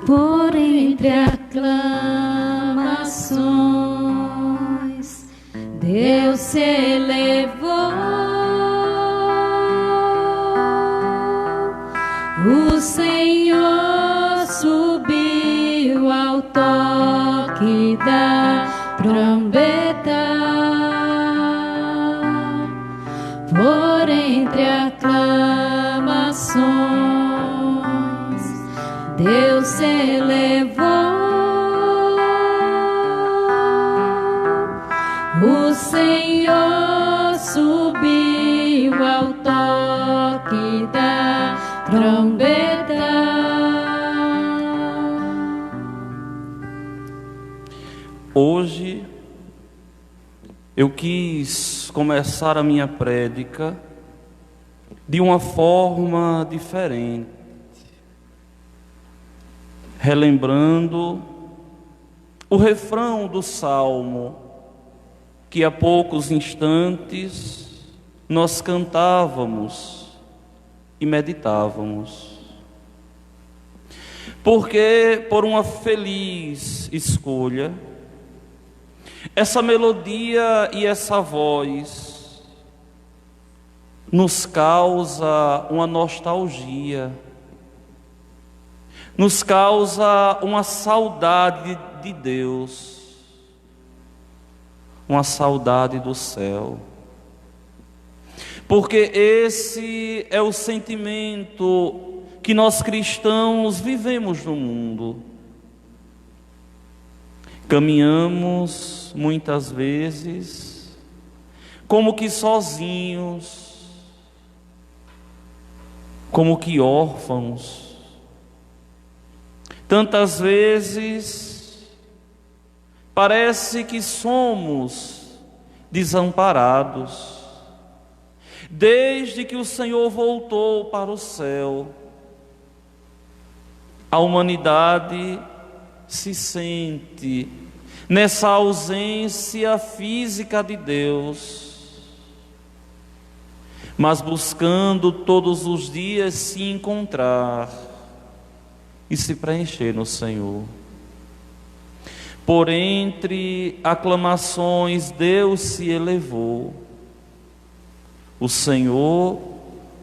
Por entre aclamações, Deus se elevou. O Senhor subiu ao toque da trombeta. Por entre aclamações, Deus se elevou. O Senhor subiu ao toque da trombeta. Hoje eu quis começar a minha prédica de uma forma diferente, relembrando o refrão do Salmo que há poucos instantes nós cantávamos e meditávamos. Porque, por uma feliz escolha, essa melodia e essa voz nos causa uma nostalgia, nos causa uma saudade de Deus, uma saudade do céu. Porque esse é o sentimento que nós cristãos vivemos no mundo. Caminhamos muitas vezes como que sozinhos, como que órfãos. Tantas vezes parece que somos desamparados. Desde que o Senhor voltou para o céu, a humanidade se sente nessa ausência física de Deus, mas buscando todos os dias se encontrar e se preencher no Senhor. Por entre aclamações, Deus se elevou. O Senhor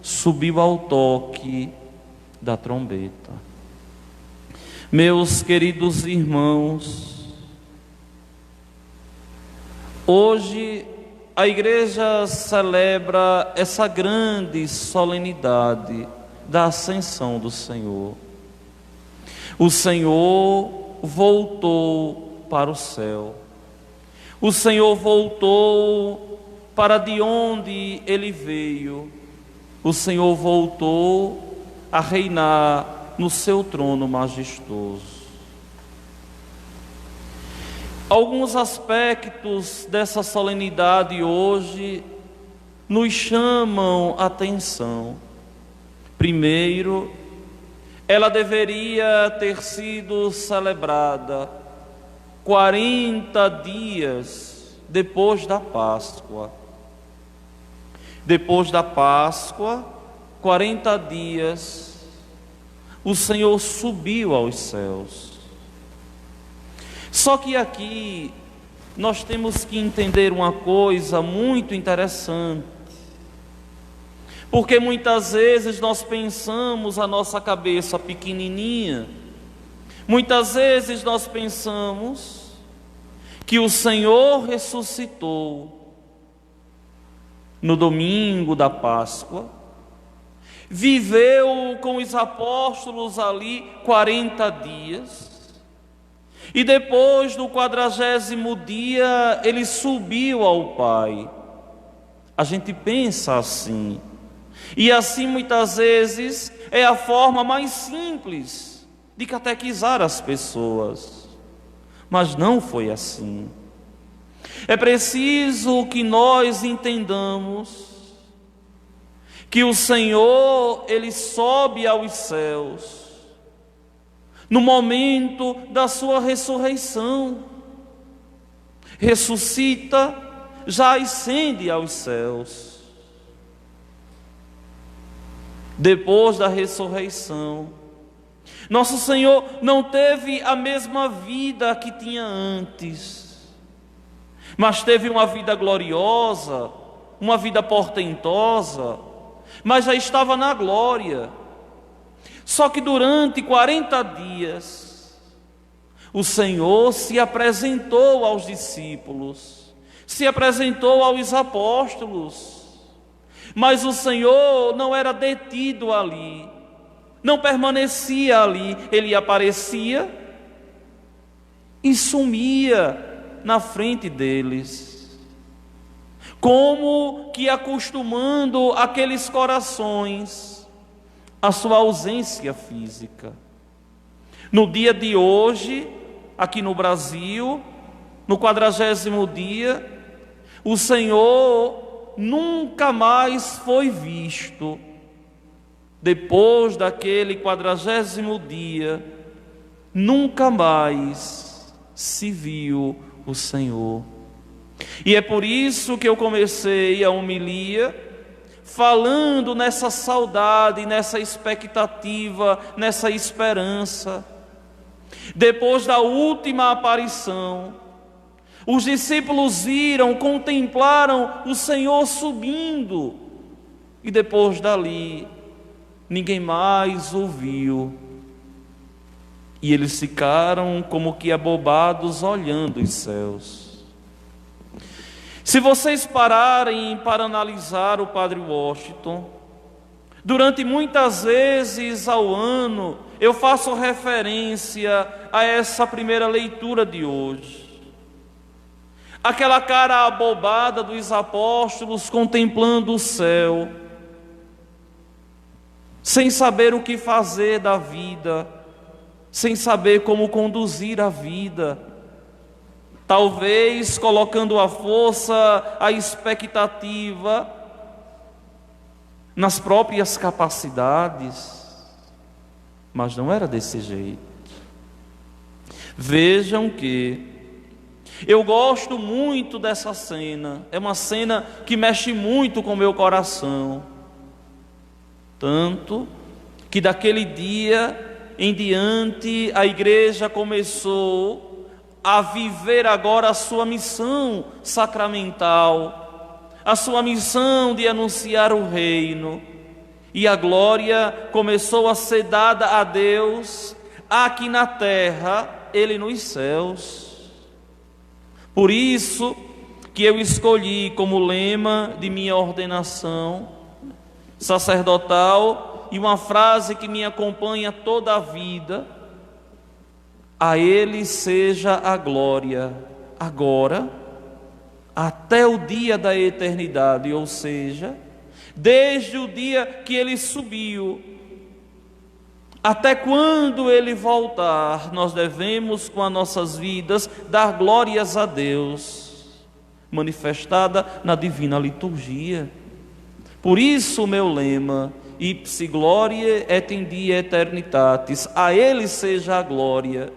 subiu ao toque da trombeta. Meus queridos irmãos, hoje a igreja celebra essa grande solenidade da ascensão do Senhor. O Senhor voltou para o céu. O Senhor voltou para de onde Ele veio. O Senhor voltou a reinar no seu trono majestoso. Alguns aspectos dessa solenidade hoje nos chamam a atenção. Primeiro, ela deveria ter sido celebrada 40 dias depois da Páscoa. Depois da Páscoa, 40 dias, o Senhor subiu aos céus. Só que aqui nós temos que entender uma coisa muito interessante. Porque muitas vezes nós pensamos a nossa cabeça pequenininha. Muitas vezes nós pensamos que o Senhor ressuscitou no domingo da Páscoa, viveu com os apóstolos ali 40 dias, e depois do 40º dia ele subiu ao Pai. A gente pensa assim, e assim muitas vezes é a forma mais simples de catequizar as pessoas, mas não foi assim. É preciso que nós entendamos que o Senhor, Ele sobe aos céus no momento da sua ressurreição, ressuscita, já ascende aos céus. depois da ressurreição. Nosso Senhor não teve a mesma vida que tinha antes, mas teve uma vida gloriosa, uma vida portentosa, mas já estava na glória. Só que durante 40 dias, o Senhor se apresentou aos discípulos, se apresentou aos apóstolos, mas o Senhor não era detido ali, não permanecia ali. Ele aparecia e sumia na frente deles, como que acostumando aqueles corações à sua ausência física. No dia de hoje, aqui no Brasil, no 40º dia, o Senhor nunca mais foi visto. Depois daquele 40º dia, nunca mais se viu o Senhor. E é por isso que eu comecei a homilia falando nessa saudade, nessa expectativa, nessa esperança. Depois da última aparição, os discípulos viram, contemplaram o Senhor subindo, e depois dali, ninguém mais ouviu. E eles ficaram como que abobados olhando os céus. Se vocês pararem para analisar o Padre Washington, durante muitas vezes ao ano, eu faço referência a essa primeira leitura de hoje. Aquela cara abobada dos apóstolos contemplando o céu, sem saber o que fazer da vida, sem saber como conduzir a vida, talvez colocando a força, a expectativa nas próprias capacidades, mas não era desse jeito. Vejam que eu gosto muito dessa cena, é uma cena que mexe muito com o meu coração, tanto que daquele dia em diante a igreja começou a viver agora a sua missão sacramental, a sua missão de anunciar o reino, e a glória começou a ser dada a Deus aqui na terra, Ele nos céus. Por isso que eu escolhi como lema de minha ordenação sacerdotal, e uma frase que me acompanha toda a vida: a Ele seja a glória, agora, até o dia da eternidade, ou seja, desde o dia que Ele subiu, até quando Ele voltar, nós devemos com as nossas vidas dar glórias a Deus, manifestada na divina liturgia. Por isso o meu lema: ipsi gloriae et in die eternitatis, a Ele seja a glória.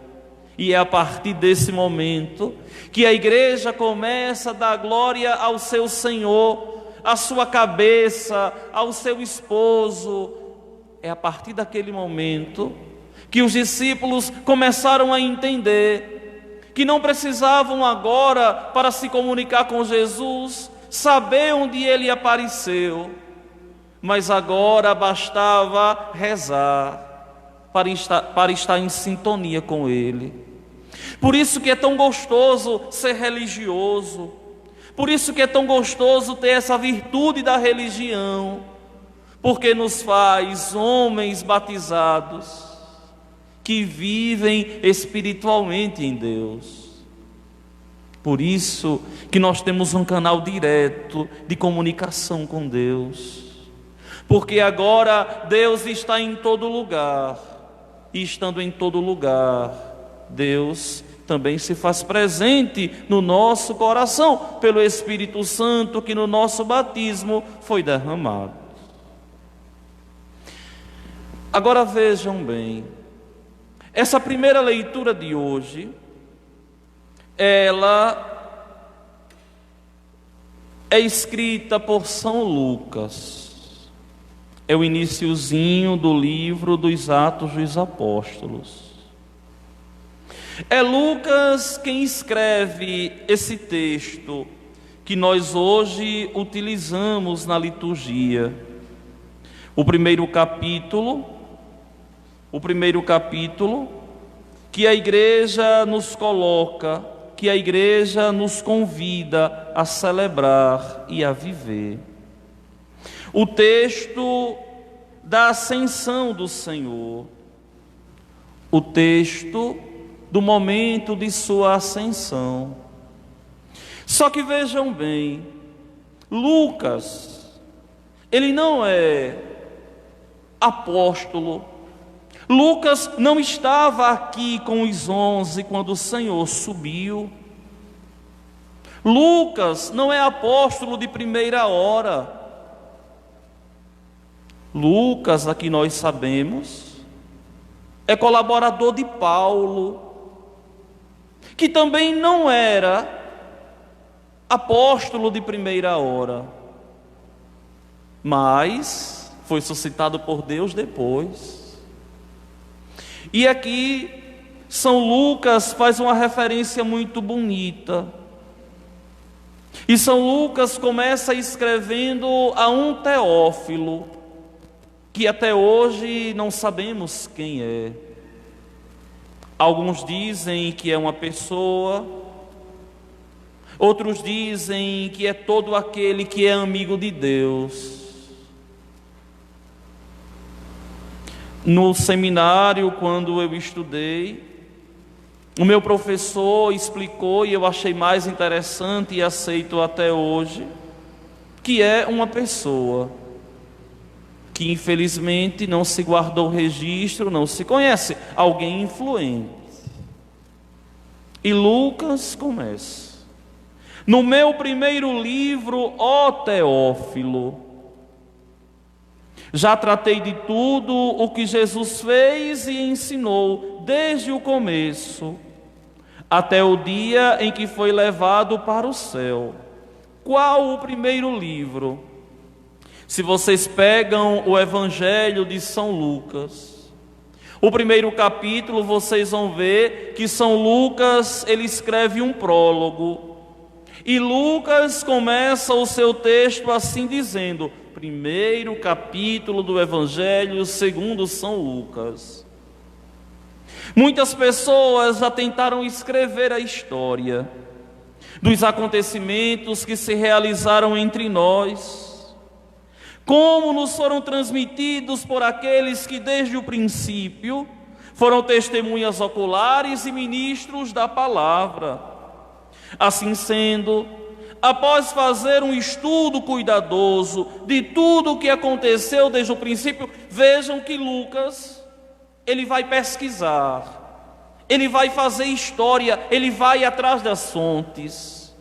E é a partir desse momento que a igreja começa a dar glória ao seu Senhor, à sua cabeça, ao seu esposo. É a partir daquele momento que os discípulos começaram a entender que não precisavam agora, para se comunicar com Jesus, saber onde Ele apareceu, mas agora bastava rezar para estar em sintonia com Ele. Por isso que é tão gostoso ser religioso, por isso que é tão gostoso ter essa virtude da religião, porque nos faz homens batizados que vivem espiritualmente em Deus. Por isso que nós temos um canal direto de comunicação com Deus, porque agora Deus está em todo lugar, e estando em todo lugar, Deus também se faz presente no nosso coração, pelo Espírito Santo que no nosso batismo foi derramado. Agora vejam bem, essa primeira leitura de hoje, ela é escrita por São Lucas. é o iniciozinho do livro dos Atos dos Apóstolos. É Lucas quem escreve esse texto que nós hoje utilizamos na liturgia. O primeiro capítulo que a igreja nos coloca, que a igreja nos convida a celebrar e a viver. O texto da ascensão do Senhor, o texto do momento de sua ascensão. Só que vejam bem, Lucas, ele não é apóstolo. Lucas não estava aqui com os 11 quando o Senhor subiu. Lucas não é apóstolo de primeira hora. Lucas, aqui nós sabemos, é colaborador de Paulo, que também não era apóstolo de primeira hora, mas foi suscitado por Deus depois. E aqui São Lucas faz uma referência muito bonita. E São Lucas começa escrevendo a um Teófilo, que até hoje não sabemos quem é. Alguns dizem que é uma pessoa, outros dizem que é todo aquele que é amigo de Deus. No seminário, quando eu estudei, o meu professor explicou, e eu achei mais interessante e aceito até hoje, que é uma pessoa que infelizmente não se guardou registro, não se conhece, alguém influente. E Lucas começa: no meu primeiro livro, ó Teófilo, já tratei de tudo o que Jesus fez e ensinou, desde o começo até o dia em que foi levado para o céu. Qual o primeiro livro? Se vocês pegam o Evangelho de São Lucas, o primeiro capítulo, vocês vão ver que São Lucas, ele escreve um prólogo. E Lucas começa o seu texto assim dizendo: primeiro capítulo do Evangelho segundo São Lucas. Muitas pessoas já tentaram escrever a história dos acontecimentos que se realizaram entre nós, como nos foram transmitidos por aqueles que desde o princípio foram testemunhas oculares e ministros da palavra. Assim sendo, após fazer um estudo cuidadoso de tudo o que aconteceu desde o princípio, vejam que Lucas, ele vai pesquisar, ele vai fazer história, ele vai atrás das fontes.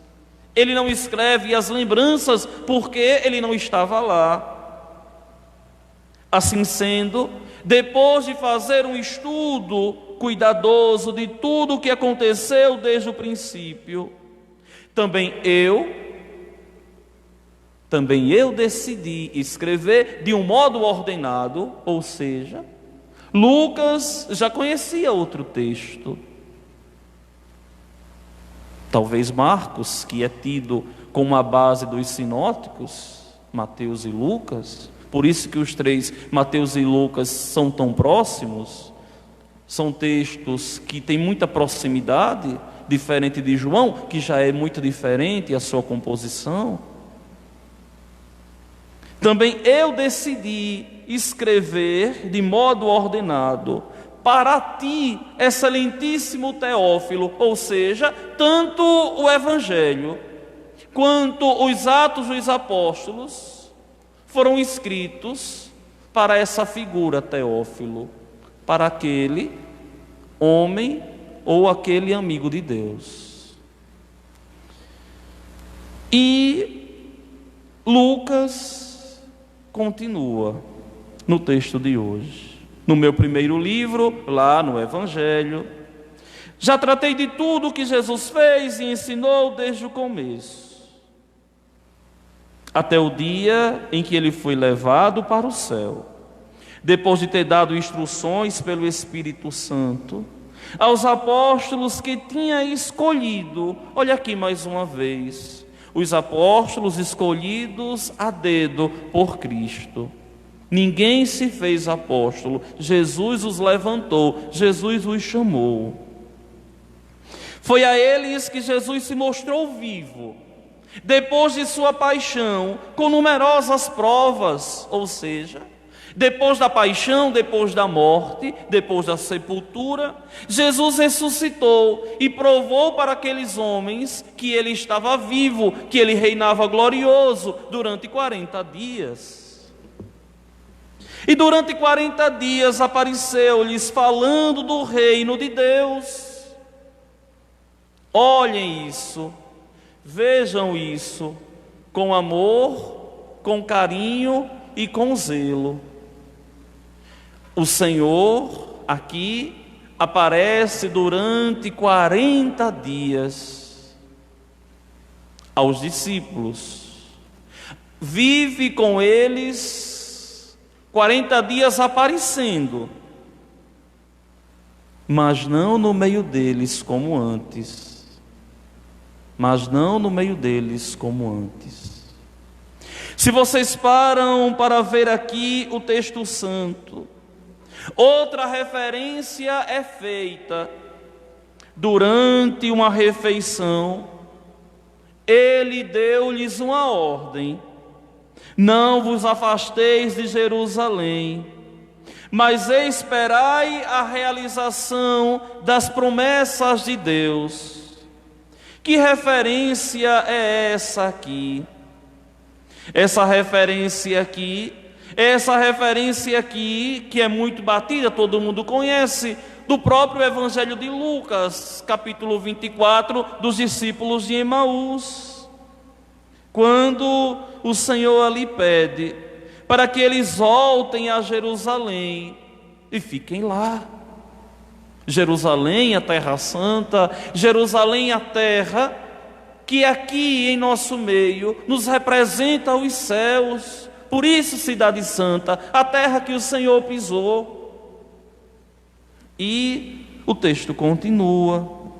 Ele não escreve as lembranças porque ele não estava lá. Assim sendo, depois de fazer um estudo cuidadoso de tudo o que aconteceu desde o princípio, também eu decidi escrever de um modo ordenado, ou seja, Lucas já conhecia outro texto. Talvez Marcos, que é tido como a base dos sinóticos, Mateus e Lucas, por isso que os três, Mateus e Lucas, são tão próximos, são textos que têm muita proximidade, diferente de João, que já é muito diferente a sua composição. Também eu decidi escrever de modo ordenado para ti, excelentíssimo Teófilo, ou seja, tanto o Evangelho quanto os Atos dos Apóstolos foram escritos para essa figura, Teófilo, para aquele homem ou aquele amigo de Deus. E Lucas continua no texto de hoje. No meu primeiro livro, lá no Evangelho, já tratei de tudo o que Jesus fez e ensinou desde o começo, até o dia em que ele foi levado para o céu, depois de ter dado instruções pelo Espírito Santo aos apóstolos que tinha escolhido. Olha aqui mais uma vez, os apóstolos escolhidos a dedo por Cristo. Ninguém se fez apóstolo, Jesus os levantou, Jesus os chamou. Foi a eles que Jesus se mostrou vivo, depois de sua paixão, com numerosas provas, ou seja, depois da paixão, depois da morte, depois da sepultura, Jesus ressuscitou e provou para aqueles homens que ele estava vivo, que ele reinava glorioso durante 40 dias. E durante 40 dias apareceu-lhes falando do reino de Deus. Olhem isso, vejam isso, com amor, com carinho e com zelo. O Senhor aqui aparece durante 40 dias aos discípulos. Vive com eles 40 dias aparecendo, mas não no meio deles como antes. Mas não no meio deles como antes. Se vocês param para ver aqui o texto santo, outra referência é feita durante uma refeição. Ele deu-lhes uma ordem: não vos afasteis de Jerusalém, mas esperai a realização das promessas de Deus. Que referência é essa aqui? Essa referência aqui que é muito batida, todo mundo conhece, do próprio Evangelho de Lucas, capítulo 24, dos discípulos de Emaús, quando o Senhor ali pede para que eles voltem a Jerusalém e fiquem lá. Jerusalém, a terra santa, Jerusalém, a terra que aqui em nosso meio nos representa os céus. Por isso, cidade santa, a terra que o Senhor pisou. E o texto continua: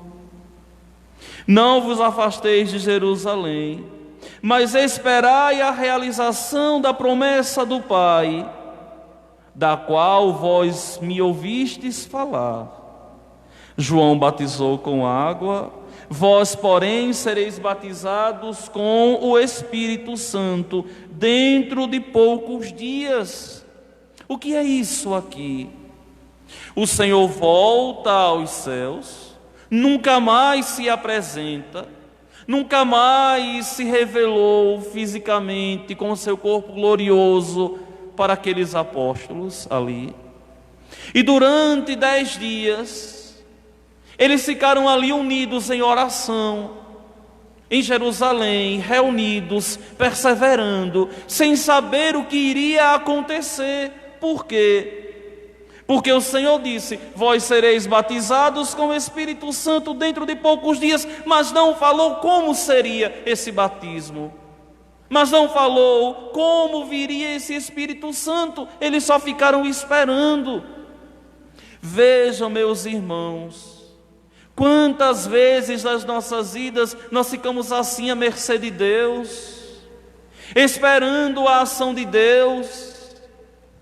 não vos afasteis de Jerusalém, mas esperai a realização da promessa do Pai, da qual vós me ouvistes falar. João batizou com água, vós, porém, sereis batizados com o Espírito Santo dentro de poucos dias. O que é isso aqui? O Senhor volta aos céus, nunca mais se apresenta, nunca mais se revelou fisicamente com o seu corpo glorioso para aqueles apóstolos ali. E durante 10 dias, eles ficaram ali unidos em oração, em Jerusalém, reunidos, perseverando, sem saber o que iria acontecer. Por quê? Porque o Senhor disse: vós sereis batizados com o Espírito Santo dentro de poucos dias, mas não falou como seria esse batismo, mas não falou como viria esse Espírito Santo. Eles só ficaram esperando. Vejam, meus irmãos, quantas vezes nas nossas vidas nós ficamos assim à mercê de Deus, esperando a ação de Deus,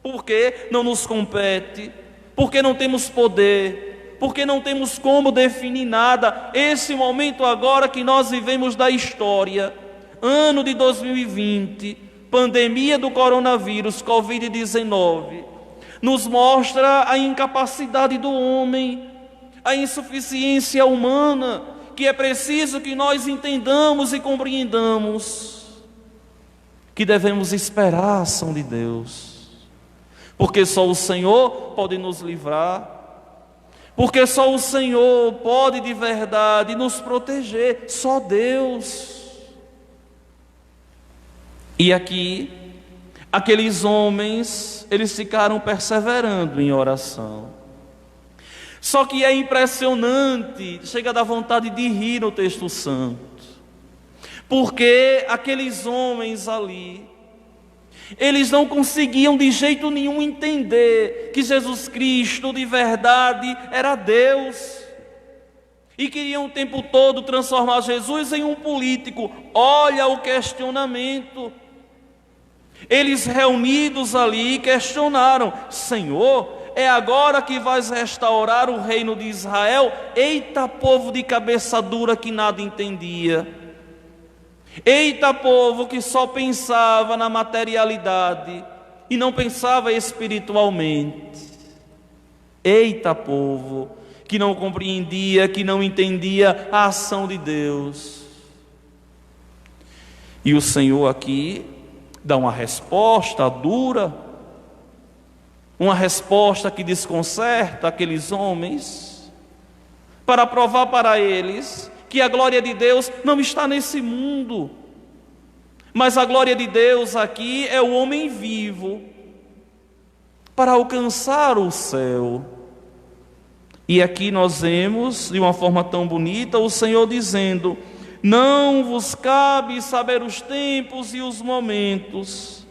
porque não nos compete, porque não temos poder, porque não temos como definir nada. Esse momento agora que nós vivemos da história, ano de 2020, pandemia do coronavírus, Covid-19, nos mostra a incapacidade do homem, a insuficiência humana, que é preciso que nós entendamos e compreendamos que devemos esperar a ação de Deus, porque só o Senhor pode nos livrar, porque só o Senhor pode de verdade nos proteger, só Deus. E aqui, aqueles homens, eles ficaram perseverando em oração. Só que é impressionante, chega a dar vontade de rir no texto santo, Porque aqueles homens ali, eles não conseguiam de jeito nenhum entender que Jesus Cristo de verdade era Deus. E queriam o tempo todo transformar Jesus em um político. Olha o questionamento. Eles reunidos ali questionaram: Senhor, é agora que vais restaurar o reino de Israel? Eita, povo de cabeça dura que nada entendia. Eita, povo que só pensava na materialidade e não pensava espiritualmente. Eita, povo que não compreendia, que não entendia a ação de Deus. E o Senhor aqui dá uma resposta dura, uma resposta que desconcerta aqueles homens, para provar para eles que a glória de Deus não está nesse mundo, mas a glória de Deus aqui é o homem vivo, para alcançar o céu. E aqui nós vemos, de uma forma tão bonita, o Senhor dizendo: não vos cabe saber os tempos e os momentos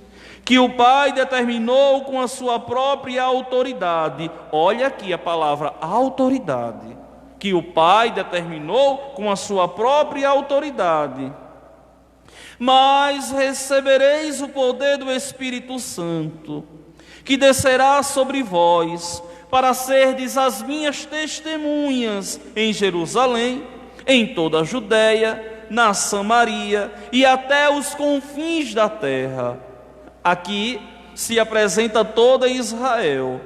que o Pai determinou com a sua própria autoridade. Olha aqui a palavra autoridade. Que o Pai determinou com a sua própria autoridade. Mas recebereis o poder do Espírito Santo, que descerá sobre vós, para serdes as minhas testemunhas em Jerusalém, em toda a Judéia, na Samaria e até os confins da terra. Aqui se apresenta toda Israel: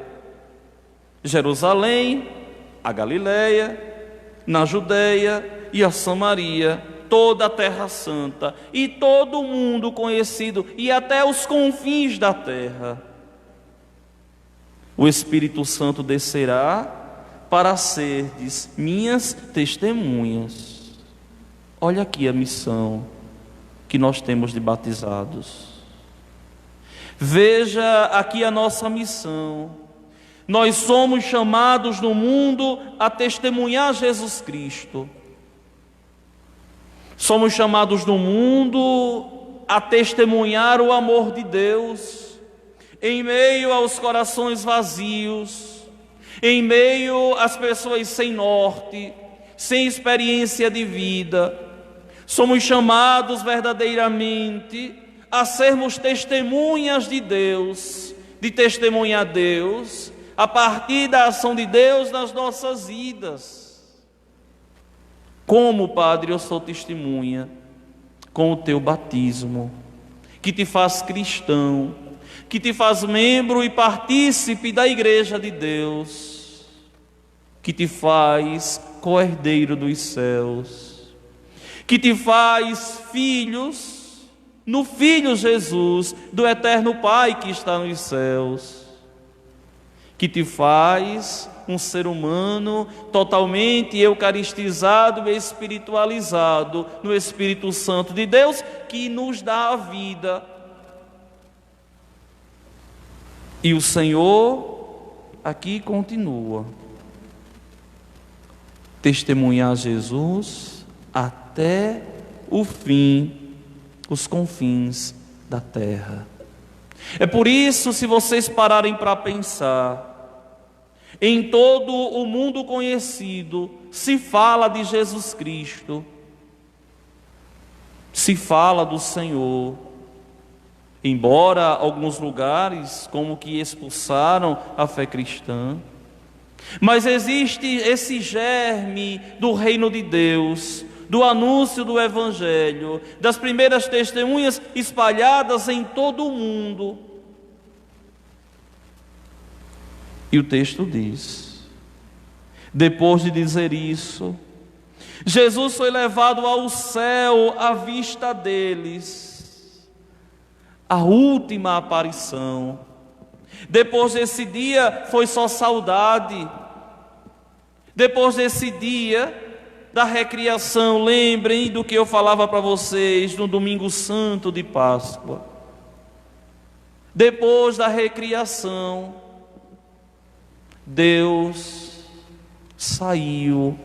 Jerusalém, a Galileia, na Judéia e a Samaria, toda a terra santa e todo o mundo conhecido e até os confins da terra. O Espírito Santo descerá para serdes minhas testemunhas. Olha aqui a missão que nós temos de batizados. Veja aqui a nossa missão. Nós somos chamados no mundo a testemunhar Jesus Cristo. Somos chamados no mundo a testemunhar o amor de Deus, em meio aos corações vazios, em meio às pessoas sem norte, sem experiência de vida. Somos chamados verdadeiramente a sermos testemunhas de Deus, de testemunhar Deus, a partir da ação de Deus nas nossas vidas. Como, Padre, eu sou testemunha? Com o teu batismo, que te faz cristão, que te faz membro e partícipe da Igreja de Deus, que te faz co-herdeiro dos céus, que te faz filhos no Filho Jesus, do eterno Pai que está nos céus, que te faz um ser humano totalmente eucaristizado e espiritualizado no Espírito Santo de Deus, que nos dá a vida. E o Senhor aqui continua: testemunhar Jesus até o fim, os confins da terra. É por isso, se vocês pararem para pensar, em todo o mundo conhecido se fala de Jesus Cristo, se fala do Senhor. Embora alguns lugares como que expulsaram a fé cristã, mas existe esse germe do reino de Deus, do anúncio do Evangelho, das primeiras testemunhas espalhadas em todo o mundo. E o texto diz: depois de dizer isso, Jesus foi levado ao céu à vista deles. A última aparição. Depois desse dia foi só saudade. Depois desse dia da recriação, lembrem do que eu falava para vocês no domingo santo de Páscoa. Depois da recriação, Deus saiu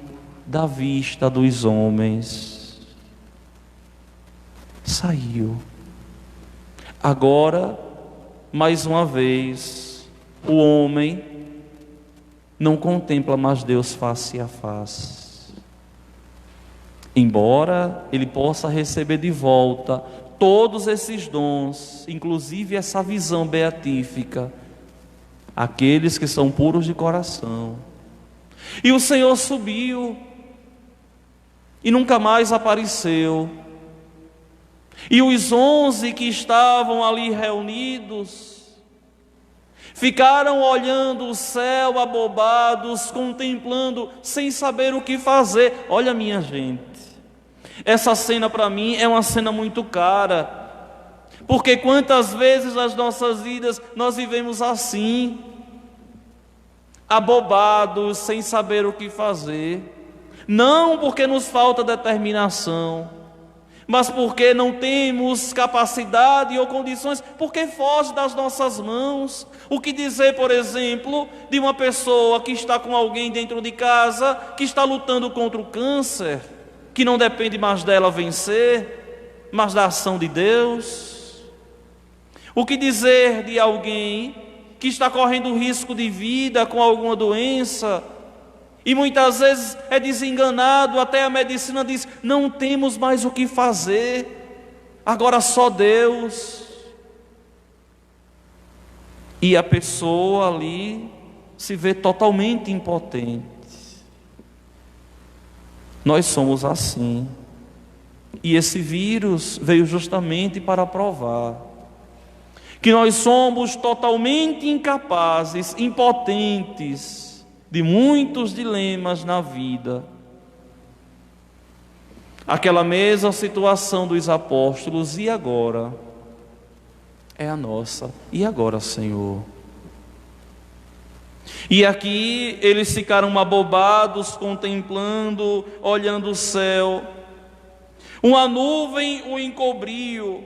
da vista dos homens. saiu. Agora, mais uma vez, o homem não contempla mais Deus face a face. Embora ele possa receber de volta todos esses dons, inclusive essa visão beatífica, aqueles que são puros de coração. E o Senhor subiu e nunca mais apareceu. E os 11 que estavam ali reunidos ficaram olhando o céu abobados, contemplando, sem saber o que fazer. Olha, minha gente, essa cena para mim é uma cena muito cara, porque quantas vezes nas nossas vidas nós vivemos assim, abobados, sem saber o que fazer, não porque nos falta determinação, mas porque não temos capacidade ou condições, porque foge das nossas mãos. O que dizer, por exemplo, de uma pessoa que está com alguém dentro de casa, que está lutando contra o câncer, que não depende mais dela vencer, mas da ação de Deus? O que dizer de alguém que está correndo risco de vida com alguma doença, e muitas vezes é desenganado, até a medicina diz, não temos mais o que fazer, agora só Deus. E a pessoa ali se vê totalmente impotente. Nós somos assim. E esse vírus veio justamente para provar que nós somos totalmente incapazes, impotentes de muitos dilemas na vida. Aquela mesma situação dos apóstolos, e agora? É a nossa. E agora, Senhor? E aqui eles ficaram abobados, contemplando, olhando o céu. Uma nuvem o encobriu,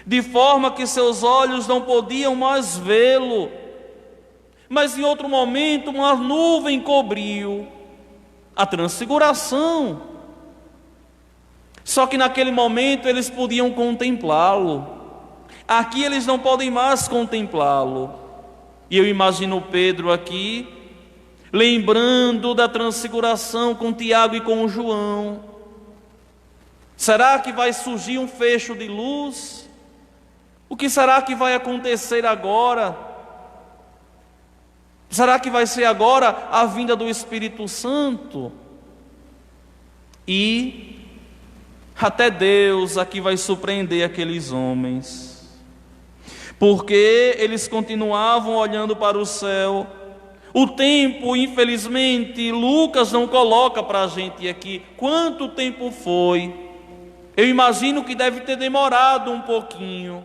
de forma que seus olhos não podiam mais vê-lo. Mas em outro momento uma nuvem cobriu a transfiguração. Só que naquele momento eles podiam contemplá-lo. Aqui eles não podem mais contemplá-lo. E eu imagino Pedro aqui, lembrando da transfiguração com Tiago e com João. Será que vai surgir um fecho de luz? O que será que vai acontecer agora? Será que vai ser agora a vinda do Espírito Santo? E até Deus aqui vai surpreender aqueles homens, porque eles continuavam olhando para o céu. O tempo, infelizmente, Lucas não coloca para a gente aqui quanto tempo foi. Eu imagino que deve ter demorado um pouquinho,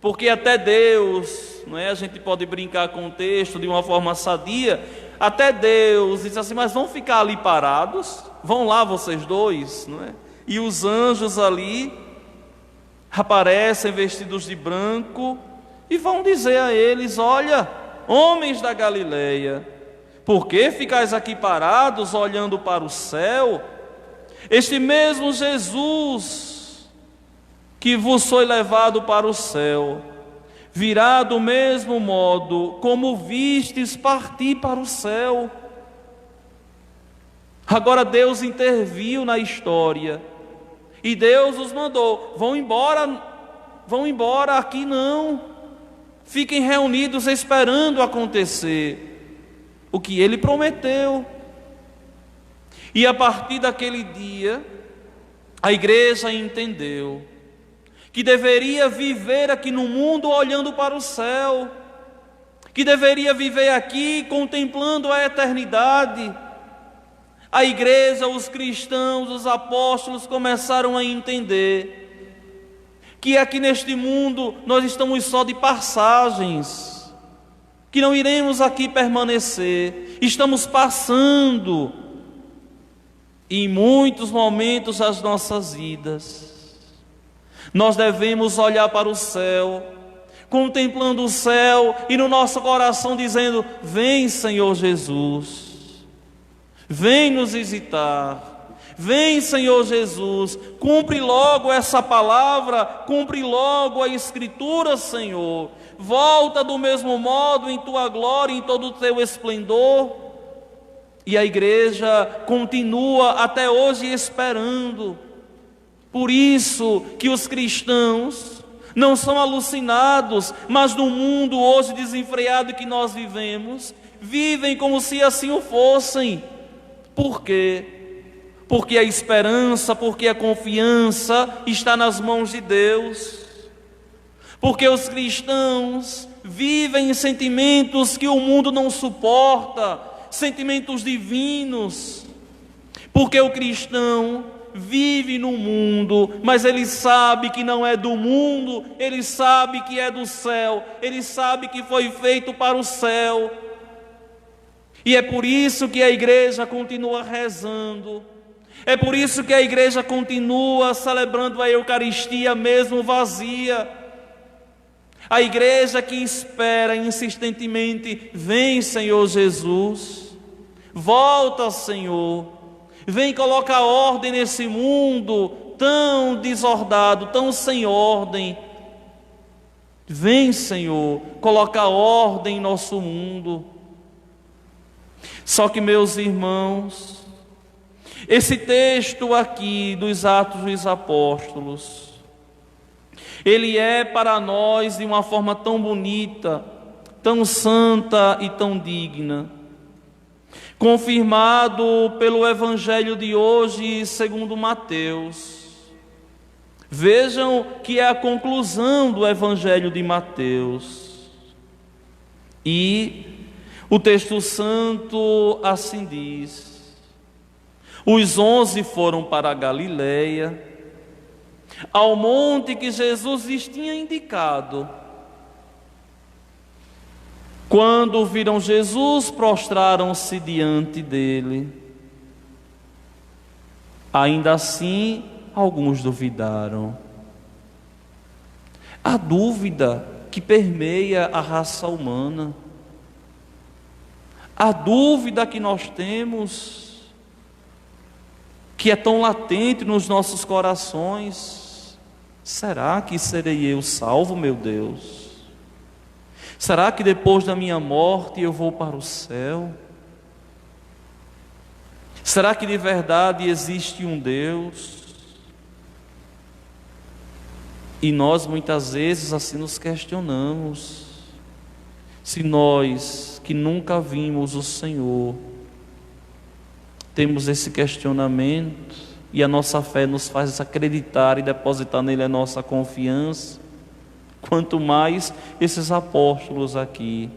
porque até Deus, não é? A gente pode brincar com o texto de uma forma sadia. Até Deus disse assim, mas vão ficar ali parados? Vão lá vocês dois, não é? E os anjos ali aparecem vestidos de branco e vão dizer a eles, olha, homens da Galileia, por que ficais aqui parados olhando para o céu? Este mesmo Jesus que vos foi levado para o céu, virá do mesmo modo como vistes partir para o céu. Agora Deus interviu na história, e Deus os mandou, vão embora, aqui não, fiquem reunidos esperando acontecer o que Ele prometeu. E a partir daquele dia, a igreja entendeu que deveria viver aqui no mundo olhando para o céu, que deveria viver aqui contemplando a eternidade. A igreja, os cristãos, os apóstolos começaram a entender que aqui neste mundo nós estamos só de passagens, que não iremos aqui permanecer, estamos passando. E em muitos momentos das nossas vidas, nós devemos olhar para o céu, contemplando o céu e no nosso coração dizendo, vem Senhor Jesus, vem nos visitar, Vem, Senhor Jesus, cumpre logo essa palavra, cumpre logo a Escritura, Senhor. Volta do mesmo modo em tua glória, em todo o teu esplendor. E a igreja continua até hoje esperando. Por isso que os cristãos não são alucinados, mas no mundo hoje desenfreado que nós vivemos, vivem como se assim o fossem. Por quê? Porque a esperança, porque a confiança está nas mãos de Deus. Porque os cristãos vivem sentimentos que o mundo não suporta, sentimentos divinos. Porque o cristão vive no mundo, mas ele sabe que não é do mundo, ele sabe que é do céu, ele sabe que foi feito para o céu. E é por isso que a igreja continua rezando. É por isso que a igreja continua celebrando a Eucaristia mesmo vazia. A igreja que espera insistentemente: vem, Senhor Jesus, volta, Senhor, vem colocar ordem nesse mundo tão desordado, tão sem ordem. Vem, Senhor, colocar ordem em nosso mundo. Só que, meus irmãos, esse texto aqui dos Atos dos Apóstolos, ele é para nós de uma forma tão bonita, tão santa e tão digna, confirmado pelo Evangelho de hoje segundo Mateus. Vejam que é a conclusão do Evangelho de Mateus. E o texto santo assim diz: os 11 foram para a Galileia, ao monte que Jesus lhes tinha indicado. Quando viram Jesus, prostraram-se diante dele. Ainda assim, alguns duvidaram. A dúvida que permeia a raça humana, a dúvida que nós temos, que é tão latente nos nossos corações: será que serei eu salvo, meu Deus? Será que depois da minha morte eu vou para o céu? Será que de verdade existe um Deus? E nós muitas vezes assim nos questionamos. Se nós que nunca vimos o Senhor temos esse questionamento, e a nossa fé nos faz acreditar e depositar nele a nossa confiança, quanto mais esses apóstolos aqui,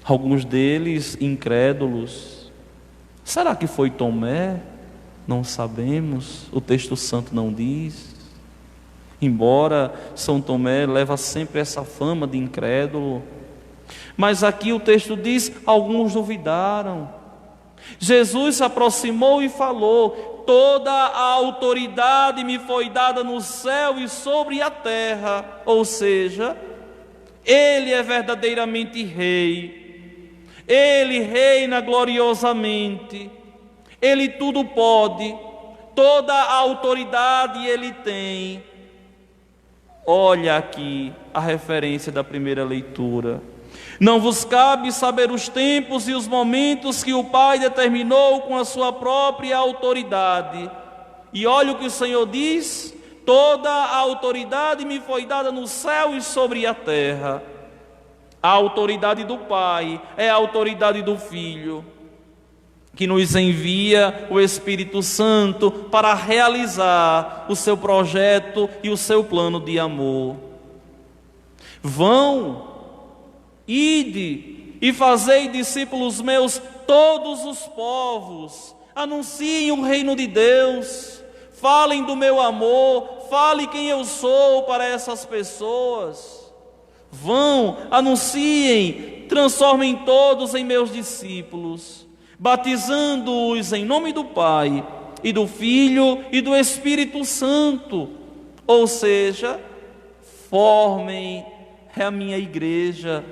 alguns deles incrédulos. Será que foi Tomé? Não sabemos, o texto santo não diz. Embora São Tomé leva sempre essa fama de incrédulo, mas aqui o texto diz: alguns duvidaram. Jesus se aproximou e falou: toda a autoridade me foi dada no céu e sobre a terra. Ou seja, Ele é verdadeiramente Rei, Ele reina gloriosamente, Ele tudo pode, toda a autoridade Ele tem. Olha aqui a referência da primeira leitura: não vos cabe saber os tempos e os momentos que o Pai determinou com a sua própria autoridade. E olha o que o Senhor diz: toda a autoridade me foi dada no céu e sobre a terra. A autoridade do Pai é a autoridade do Filho, que nos envia o Espírito Santo para realizar o seu projeto e o seu plano de amor. Vão, ide e fazei discípulos meus todos os povos, anunciem o reino de Deus, falem do meu amor, fale quem eu sou para essas pessoas. Vão, anunciem, transformem todos em meus discípulos, batizando-os em nome do Pai e do Filho e do Espírito Santo. Ou seja, formem a minha igreja,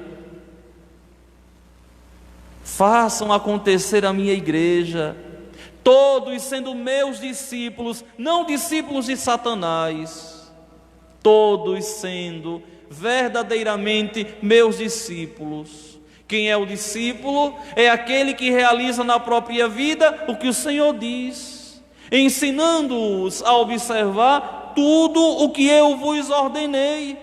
façam acontecer a minha igreja, todos sendo meus discípulos, não discípulos de Satanás, todos sendo verdadeiramente meus discípulos. Quem é o discípulo? É aquele que realiza na própria vida o que o Senhor diz, ensinando-os a observar tudo o que eu vos ordenei.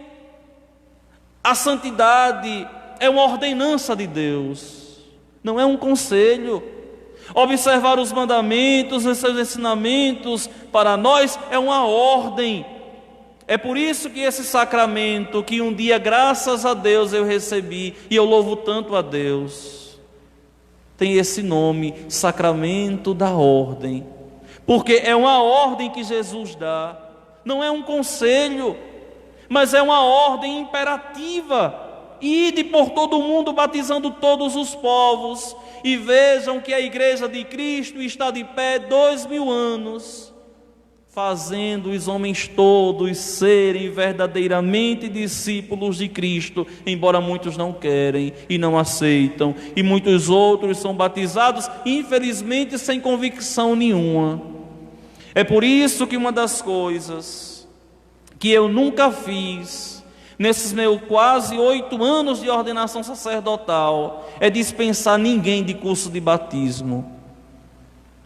A santidade é uma ordenança de Deus, não é um conselho. Observar os mandamentos e seus ensinamentos para nós é uma ordem. É por isso que esse sacramento, que um dia, graças a Deus, eu recebi, e eu louvo tanto a Deus, tem esse nome, sacramento da ordem, porque é uma ordem que Jesus dá, não é um conselho, mas é uma ordem imperativa. Ide por todo o mundo, batizando todos os povos, e vejam que a igreja de Cristo está de pé 2000 anos, fazendo os homens todos serem verdadeiramente discípulos de Cristo, embora muitos não querem e não aceitam, e muitos outros são batizados, infelizmente, sem convicção nenhuma. É por isso que uma das coisas que eu nunca fiz nesses meus quase 8 anos de ordenação sacerdotal é dispensar ninguém de curso de batismo.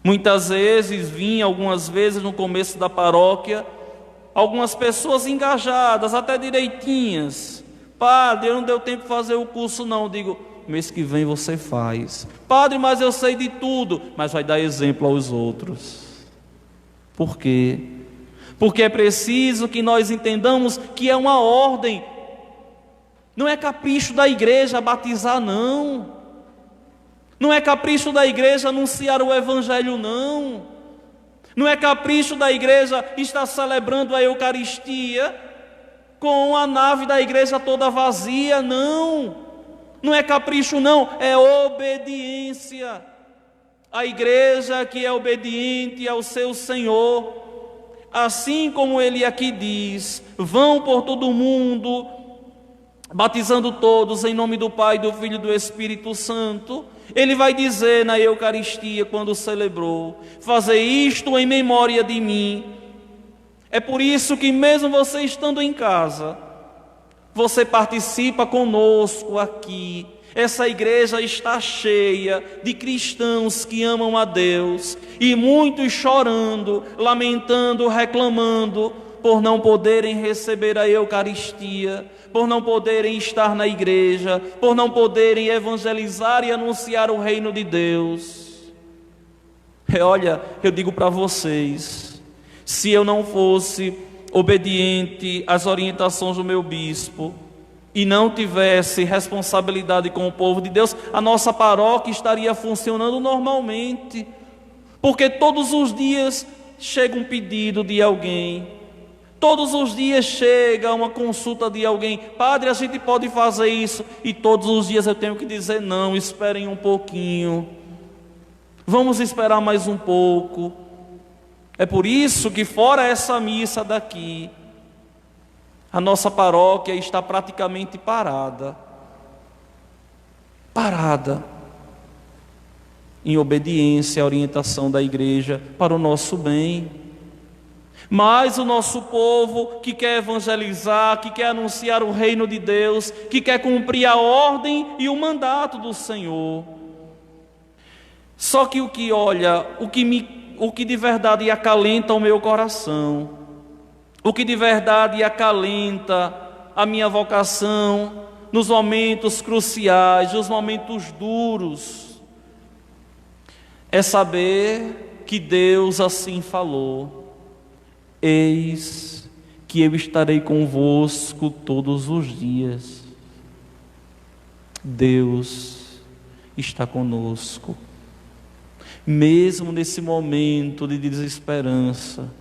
Muitas vezes vinha, algumas vezes no começo da paróquia, algumas pessoas engajadas, até direitinhas. Padre, eu não deu tempo de fazer o curso não. Eu digo, mês que vem você faz. Padre, mas eu sei de tudo. Mas vai dar exemplo aos outros. Por quê? Porque é preciso que nós entendamos que é uma ordem. Não é capricho da igreja batizar, não. Não é capricho da igreja anunciar o Evangelho, não. Não é capricho da igreja estar celebrando a Eucaristia com a nave da igreja toda vazia, não. Não é capricho, não, é obediência. A igreja que é obediente ao seu Senhor, assim como ele aqui diz, vão por todo o mundo, batizando todos em nome do Pai, do Filho e do Espírito Santo. Ele vai dizer na Eucaristia, quando celebrou, fazer isto em memória de mim. É por isso que mesmo você estando em casa, você participa conosco aqui. Essa igreja está cheia de cristãos que amam a Deus, e muitos chorando, lamentando, reclamando, por não poderem receber a Eucaristia, por não poderem estar na igreja, por não poderem evangelizar e anunciar o reino de Deus. Olha, eu digo para vocês, se eu não fosse obediente às orientações do meu bispo, e não tivesse responsabilidade com o povo de Deus, a nossa paróquia estaria funcionando normalmente, porque todos os dias chega um pedido de alguém, todos os dias chega uma consulta de alguém, padre, a gente pode fazer isso, e todos os dias eu tenho que dizer, não, esperem um pouquinho, vamos esperar mais um pouco. É por isso que fora essa missa daqui, a nossa paróquia está praticamente parada, em obediência à orientação da igreja para o nosso bem. Mas o nosso povo que quer evangelizar, que quer anunciar o reino de Deus, que quer cumprir a ordem e o mandato do Senhor. Só que o que de verdade acalenta o meu coração, o que de verdade acalenta a minha vocação nos momentos cruciais, nos momentos duros, é saber que Deus assim falou: eis que eu estarei convosco todos os dias. Deus está conosco, mesmo nesse momento de desesperança,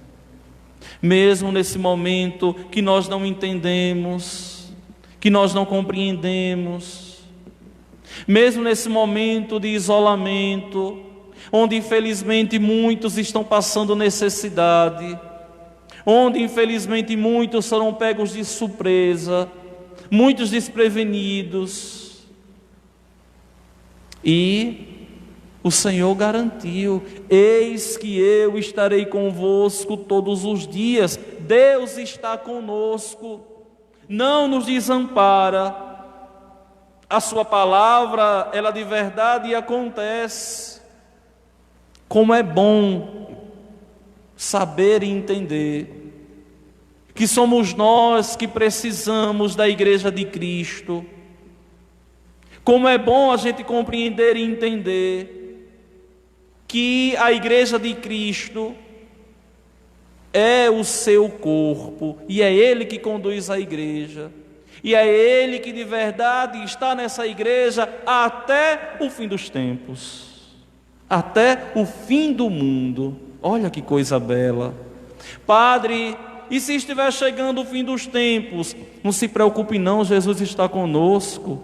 mesmo nesse momento que nós não entendemos, que nós não compreendemos, mesmo nesse momento de isolamento, onde infelizmente muitos estão passando necessidade, onde infelizmente muitos serão pegos de surpresa, muitos desprevenidos, e O Senhor garantiu: eis que eu estarei convosco todos os dias. Deus está conosco, não nos desampara. A sua palavra, ela de verdade acontece. Como é bom saber e entender que somos nós que precisamos da Igreja de Cristo. Como é bom a gente compreender e entender que a Igreja de Cristo é o seu corpo, e é Ele que conduz a igreja, e é Ele que de verdade está nessa igreja até o fim dos tempos, até o fim do mundo. Olha que coisa bela. Padre, e se estiver chegando o fim dos tempos? Não se preocupe não, Jesus está conosco.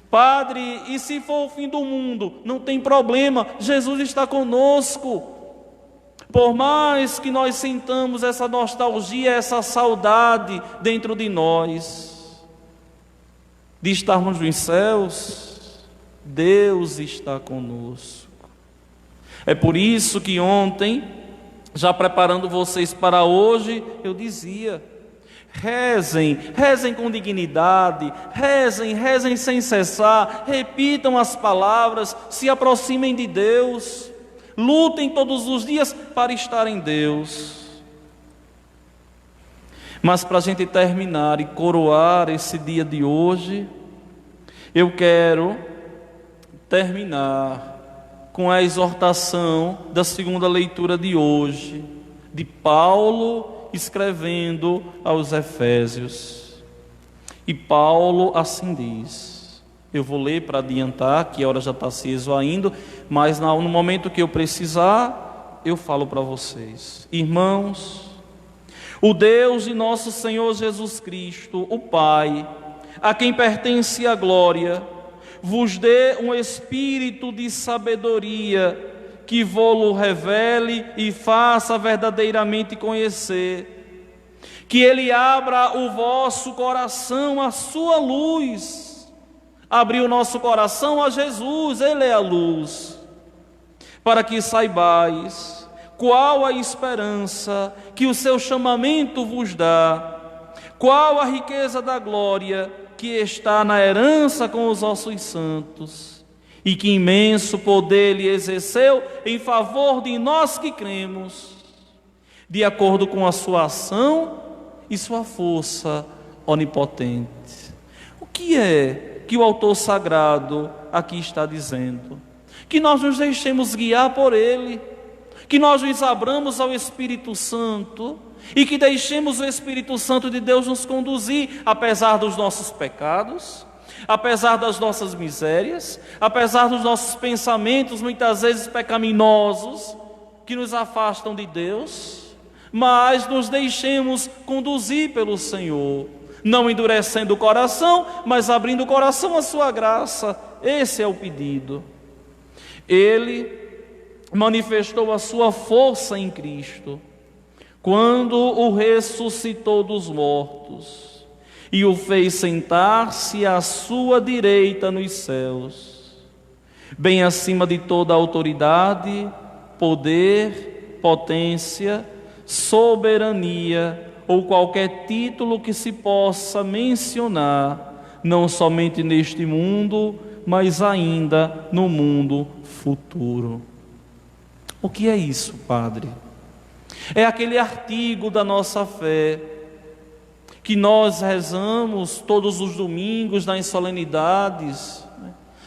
Padre, e se for o fim do mundo? Não tem problema, Jesus está conosco. Por mais que nós sintamos essa nostalgia, essa saudade dentro de nós, de estarmos nos céus, Deus está conosco. É por isso que ontem, já preparando vocês para hoje, eu dizia: rezem, rezem com dignidade, rezem sem cessar, repitam as palavras, se aproximem de Deus, lutem todos os dias para estar em Deus. Mas para a gente terminar e coroar esse dia de hoje, eu quero terminar com a exortação da segunda leitura de hoje, de Paulo escrevendo aos Efésios. E Paulo assim diz. Eu vou ler para adiantar, que a hora já está se esvaindo, mas no momento que eu precisar, eu falo para vocês. Irmãos, o Deus de nosso Senhor Jesus Cristo, o Pai, a quem pertence a glória, vos dê um espírito de sabedoria, que vô-lo revele e faça verdadeiramente conhecer, que Ele abra o vosso coração à sua luz, abrir o nosso coração a Jesus, Ele é a luz, para que saibais qual a esperança que o seu chamamento vos dá, qual a riqueza da glória que está na herança com os vossos santos, e que imenso poder Ele exerceu em favor de nós que cremos, de acordo com a sua ação e sua força onipotente. O que é que o autor sagrado aqui está dizendo? Que nós nos deixemos guiar por Ele, que nós nos abramos ao Espírito Santo e que deixemos o Espírito Santo de Deus nos conduzir, apesar dos nossos pecados, apesar das nossas misérias, apesar dos nossos pensamentos muitas vezes pecaminosos que nos afastam de Deus, mas nos deixemos conduzir pelo Senhor, não endurecendo o coração, mas abrindo o coração à sua graça. Esse é o pedido. Ele manifestou a sua força em Cristo quando o ressuscitou dos mortos e o fez sentar-se à sua direita nos céus, bem acima de toda autoridade, poder, potência, soberania ou qualquer título que se possa mencionar, não somente neste mundo, mas ainda no mundo futuro. O que é isso, Padre? É aquele artigo da nossa fé que nós rezamos todos os domingos nas solenidades,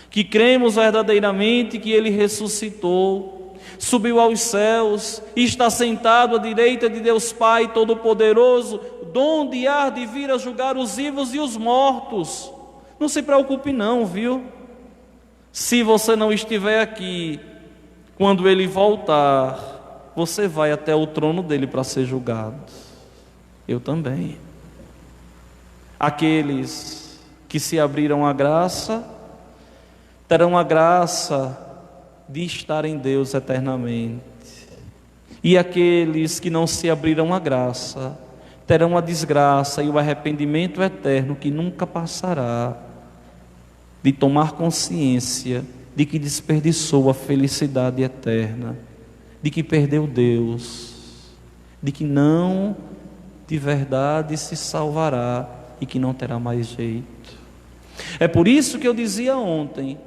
que cremos verdadeiramente que Ele ressuscitou, subiu aos céus e está sentado à direita de Deus Pai Todo-Poderoso, donde há de vir a julgar os vivos e os mortos. Não se preocupe não, viu? Se você não estiver aqui, quando Ele voltar, você vai até o trono dele para ser julgado. Eu também. Aqueles que se abriram à graça, terão a graça de estar em Deus eternamente. E aqueles que não se abriram à graça, terão a desgraça e o arrependimento eterno que nunca passará, de tomar consciência de que desperdiçou a felicidade eterna, de que perdeu Deus, de que não de verdade se salvará e que não terá mais jeito. É por isso que eu dizia ontem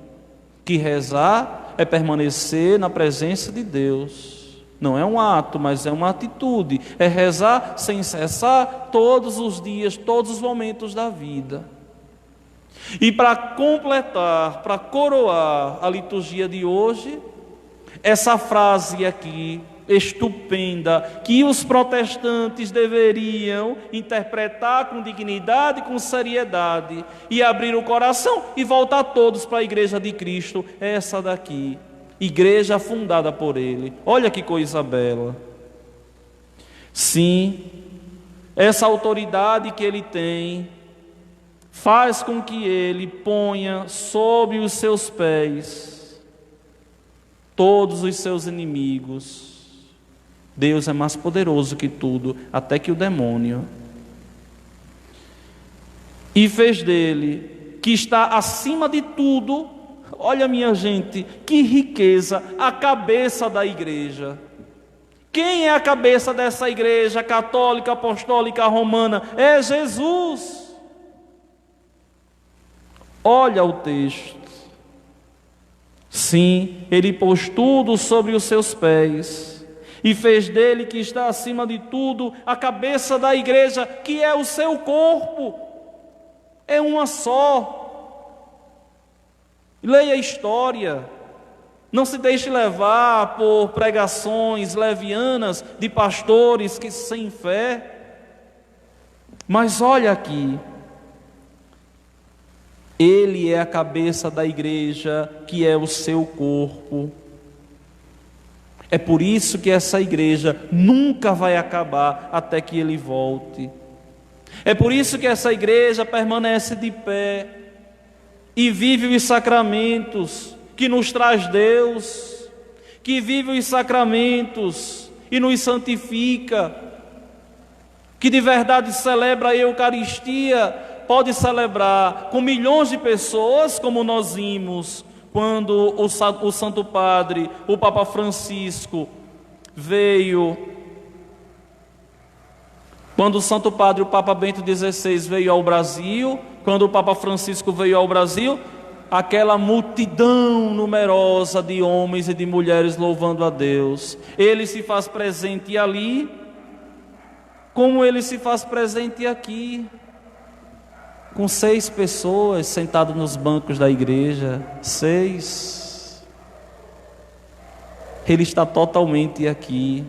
que rezar é permanecer na presença de Deus. Não é um ato, mas é uma atitude. É rezar sem cessar todos os dias, todos os momentos da vida. E para completar, para coroar a liturgia de hoje, essa frase aqui, estupenda, que os protestantes deveriam interpretar com dignidade, com seriedade, e abrir o coração e voltar todos para a igreja de Cristo, é essa daqui, igreja fundada por Ele. Olha que coisa bela. Sim, essa autoridade que Ele tem faz com que Ele ponha sob os seus pés todos os seus inimigos. Deus é mais poderoso que tudo, até que o demônio. E fez dele, que está acima de tudo, olha minha gente, que riqueza, a cabeça da igreja. Quem é a cabeça dessa igreja católica, apostólica, romana? É Jesus. Olha o texto. Sim, ele pôs tudo sobre os seus pés e fez dele, que está acima de tudo, a cabeça da igreja, que é o seu corpo. É uma só. Leia a história. Não se deixe levar por pregações levianas de pastores que sem fé. Mas olha aqui. Ele é a cabeça da igreja, que é o seu corpo. É por isso que essa igreja nunca vai acabar até que Ele volte. É por isso que essa igreja permanece de pé e vive os sacramentos que nos traz Deus, que vive os sacramentos e nos santifica, que de verdade celebra a Eucaristia, pode celebrar com milhões de pessoas, como nós vimos quando o Santo Padre, o Papa Francisco, veio. Quando o Santo Padre, o Papa Bento XVI, veio ao Brasil, quando o Papa Francisco veio ao Brasil, aquela multidão numerosa de homens e de mulheres louvando a Deus. Ele se faz presente ali, como Ele se faz presente aqui, com 6 pessoas sentadas nos bancos da igreja. 6. Ele está totalmente aqui.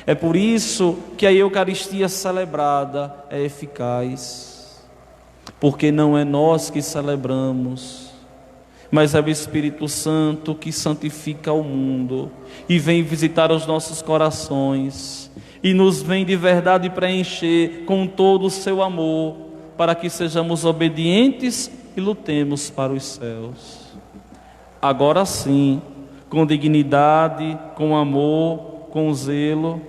É por isso que a Eucaristia celebrada é eficaz, porque não é nós que celebramos, mas é o Espírito Santo que santifica o mundo e vem visitar os nossos corações e nos vem de verdade preencher com todo o seu amor, para que sejamos obedientes e lutemos para os céus. Agora sim, com dignidade, com amor, com zelo,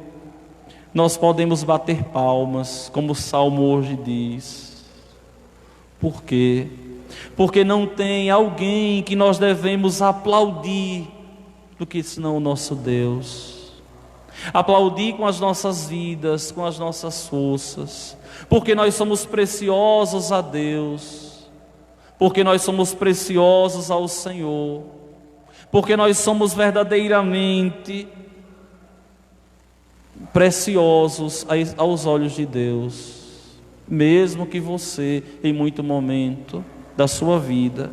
nós podemos bater palmas, como o Salmo hoje diz. Por quê? Porque não tem alguém que nós devemos aplaudir do que senão o nosso Deus. Aplaudir com as nossas vidas, com as nossas forças, porque nós somos preciosos a Deus, porque nós somos preciosos ao Senhor, porque nós somos verdadeiramente preciosos aos olhos de Deus. Mesmo que você, em muito momento da sua vida,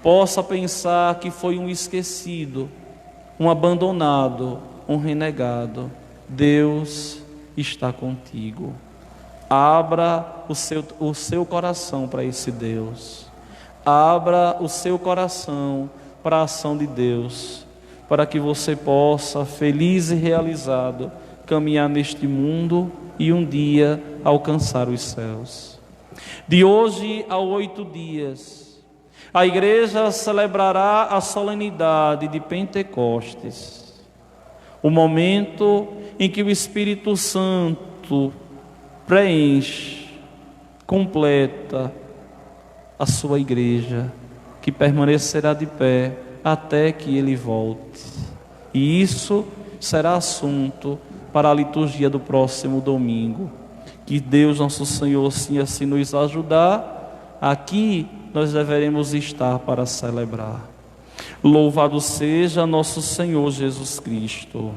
possa pensar que foi um esquecido, um abandonado, um renegado, Deus está contigo. Abra o seu coração para esse Deus. Abra o seu coração para a ação de Deus, para que você possa, feliz e realizado, caminhar neste mundo e um dia alcançar os céus. De hoje a 8 dias, a igreja celebrará a solenidade de Pentecostes, o momento em que o Espírito Santo preenche, completa a sua igreja, que permanecerá de pé até que ele volte. E isso será assunto para a liturgia do próximo domingo. Que Deus nosso Senhor assim nos ajudar. Aqui nós deveremos estar para celebrar. Louvado seja nosso Senhor Jesus Cristo.